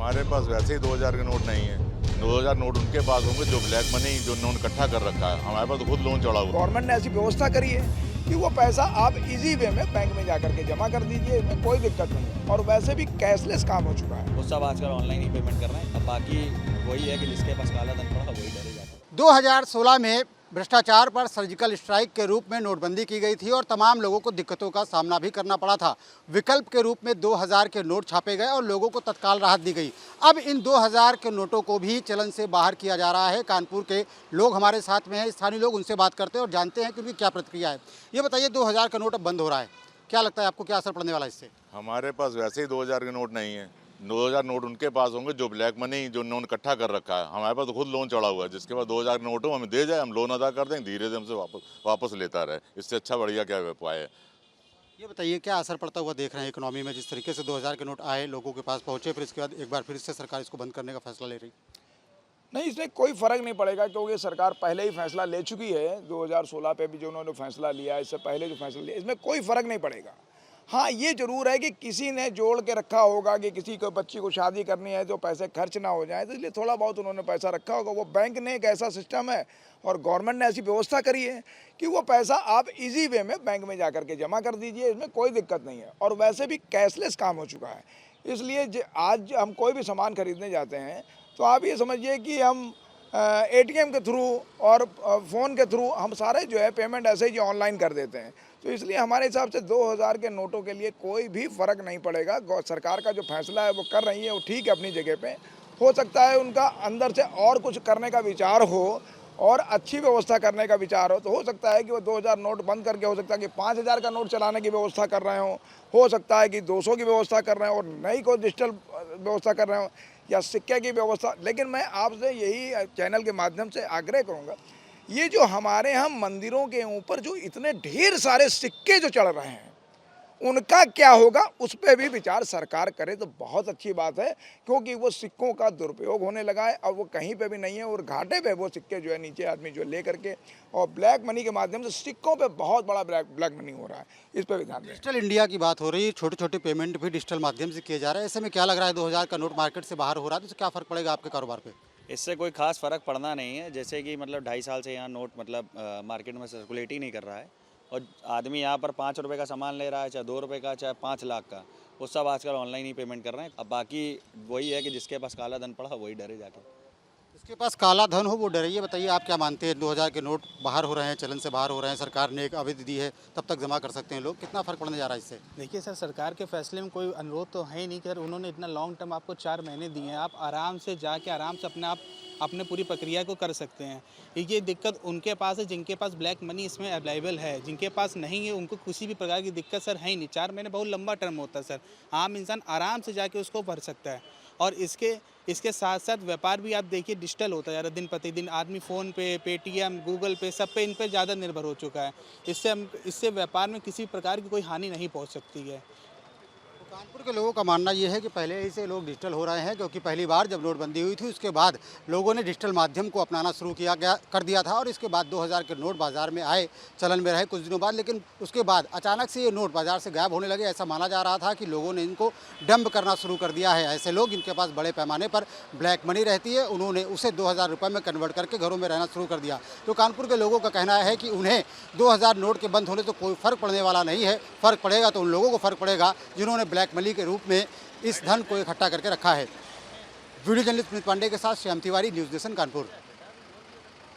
हमारे पास वैसे ही 2000 के नोट नहीं है। 2000 नोट उनके पास होंगे जो ब्लैक मनी जो उन्होंने इकट्ठा कर रखा है। हमारे पास तो खुद लोन चढ़ा हुआ। गवर्नमेंट ने ऐसी व्यवस्था करी है कि वो पैसा आप इजी वे में बैंक में जाकर के जमा कर दीजिए, इसमें कोई दिक्कत नहीं है। और वैसे भी कैशलेस काम हो चुका है। वो सब आजकल ऑनलाइन ही पेमेंट कर रहे हैं। अब बाकी वही है कि जिसके पास काला धन पड़ा वही डरे जाता है। 2016 में भ्रष्टाचार पर सर्जिकल स्ट्राइक के रूप में नोटबंदी की गई थी और तमाम लोगों को दिक्कतों का सामना भी करना पड़ा था। विकल्प के रूप में 2000 के नोट छापे गए और लोगों को तत्काल राहत दी गई। अब इन 2000 के नोटों को भी चलन से बाहर किया जा रहा है। कानपुर के लोग हमारे साथ में हैं, स्थानीय लोग, उनसे बात करते हैं और जानते हैं कि उनकी क्या प्रतिक्रिया है। ये बताइए, 2000 का नोट अब बंद हो रहा है, क्या लगता है आपको, क्या असर पड़ने वाला है इससे? हमारे पास वैसे ही 2000 के नोट नहीं है। 2000 नोट उनके पास होंगे जो ब्लैक मनी जो उन्होंने इकट्ठा कर रखा है। हमारे पास तो खुद लोन चढ़ा हुआ है। जिसके पास 2000 नोट हो हमें दे जाए, हम लोन अदा कर दें, धीरे धीरे हमसे वापस लेता रहे। इससे अच्छा बढ़िया क्या उपाय है? ये बताइए, क्या असर पड़ता हुआ देख रहे हैं इकोनॉमी में? जिस तरीके से 2000 के नोट आए, लोगों के पास पहुंचे, फिर इसके बाद एक बार फिर से सरकार इसको बंद करने का फैसला ले रही। नहीं, इसमें कोई फ़र्क नहीं पड़ेगा क्योंकि सरकार पहले ही फैसला ले चुकी है। 2016 पे भी जो उन्होंने फैसला लिया, इससे पहले जो फैसला लिया, इसमें कोई फ़र्क नहीं पड़ेगा। हाँ, ये ज़रूर है कि किसी ने जोड़ के रखा होगा कि किसी को बच्ची को शादी करनी है तो पैसे खर्च ना हो जाए, तो इसलिए थोड़ा बहुत उन्होंने पैसा रखा होगा। वो बैंक ने एक ऐसा सिस्टम है और गवर्नमेंट ने ऐसी व्यवस्था करी है कि वो पैसा आप इजी वे में बैंक में जा कर के जमा कर दीजिए, इसमें कोई दिक्कत नहीं है। और वैसे भी कैशलेस काम हो चुका है। इसलिए आज हम कोई भी सामान खरीदने जाते हैं तो आप ये समझिए कि हम एटीएम के थ्रू और फ़ोन के थ्रू हम सारे जो है पेमेंट ऐसे ही ऑनलाइन कर देते हैं। तो इसलिए हमारे हिसाब से 2000 के नोटों के लिए कोई भी फ़र्क नहीं पड़ेगा। सरकार का जो फैसला है वो कर रही है, वो ठीक है अपनी जगह पे। हो सकता है उनका अंदर से और कुछ करने का विचार हो और अच्छी व्यवस्था करने का विचार हो, तो हो सकता है कि वो 2000 नोट बंद करके, हो सकता है कि 5000 का नोट चलाने की व्यवस्था कर रहे हों, हो सकता है कि 200 की व्यवस्था कर रहे हों और नई कोई डिजिटल व्यवस्था कर रहे हों या सिक्के की व्यवस्था। लेकिन मैं आपसे यही चैनल के माध्यम से आग्रह करूँगा, ये जो हमारे यहाँ मंदिरों के ऊपर जो इतने ढेर सारे सिक्के जो चढ़ रहे हैं, उनका क्या होगा, उस पर भी विचार सरकार करे तो बहुत अच्छी बात है। क्योंकि वो सिक्कों का दुरुपयोग होने लगा है और वो कहीं पे भी नहीं है और घाटे पे वो सिक्के जो है नीचे आदमी जो ले करके, और ब्लैक मनी के माध्यम से सिक्कों पे बहुत बड़ा ब्लैक मनी हो रहा है। इस पर भी ध्यान दें। डिजिटल इंडिया की बात हो रही है, छोटे छोटे पेमेंट भी डिजिटल माध्यम से किए जा रहे हैं। ऐसे में क्या लग रहा है, 2000 का नोट मार्केट से बाहर हो रहा है, तो इससे क्या फ़र्क पड़ेगा आपके कारोबार पर? इससे कोई खास फ़र्क पड़ना नहीं है। जैसे कि मतलब 2.5 साल से यहाँ नोट मतलब मार्केट में सर्कुलेट ही नहीं कर रहा है और आदमी यहाँ पर 5 रुपये का सामान ले रहा है, चाहे 2 रुपये का, चाहे 5 लाख का, वो सब आजकल ऑनलाइन ही पेमेंट कर रहे हैं। अब बाकी वही है कि जिसके पास काला धन पड़ा वही डरे जाके। जिसके पास काला धन हो वो डरे। ये बताइए, आप क्या मानते हैं, 2000 के नोट बाहर हो रहे हैं, चलन से बाहर हो रहे हैं, सरकार ने एक अवधि दी है तब तक जमा कर सकते हैं लोग, कितना फ़र्क पड़ने जा रहा है इससे? देखिए सर, सरकार के फैसले में कोई अनुरोध तो है ही नहीं कि सर उन्होंने इतना लॉन्ग टर्म आपको 4 महीने दिए हैं। आप आराम से जाके आराम से अपने पूरी प्रक्रिया को कर सकते हैं। ये दिक्कत उनके पास है जिनके पास ब्लैक मनी इसमें अवेलेबल है, जिनके पास नहीं है उनको किसी भी प्रकार की दिक्कत सर है ही नहीं। 4 महीने बहुत लंबा टर्म होता है सर, आम इंसान आराम से जाके उसको भर सकता है। और इसके साथ साथ व्यापार भी आप देखिए डिजिटल होता जा रहा है दिन प्रतिदिन। आदमी फ़ोन पे, पेटीएम, गूगल पे, सब पे इन पे ज़्यादा निर्भर हो चुका है। इससे व्यापार में किसी प्रकार की कोई हानि नहीं पहुंच सकती है। कानपुर के लोगों का मानना ये है कि पहले ही से लोग डिजिटल हो रहे हैं, क्योंकि पहली बार जब नोटबंदी हुई थी उसके बाद लोगों ने डिजिटल माध्यम को अपनाना शुरू कर दिया था और इसके बाद 2000 के नोट बाज़ार में आए, चलन में रहे कुछ दिनों बाद, लेकिन उसके बाद अचानक से ये नोट बाज़ार से गायब होने लगे। ऐसा माना जा रहा था कि लोगों ने इनको डंप करना शुरू कर दिया है। ऐसे लोग जिनके पास बड़े पैमाने पर ब्लैक मनी रहती है, उन्होंने उसे 2000 रुपये में कन्वर्ट करके घरों में रहना शुरू कर दिया। तो कानपुर के लोगों का कहना है कि उन्हें 2000 नोट के बंद होने से कोई फ़र्क पड़ने वाला नहीं है। फ़र्क पड़ेगा तो उन लोगों को फ़र्क पड़ेगा जिन्होंने ब्लैक मनी के रूप में इस धन को इकट्ठा करके रखा है। वीडियो जर्नलिस्ट अमित पांडे के साथ श्याम तिवारी, न्यूज़ नेशन कानपुर।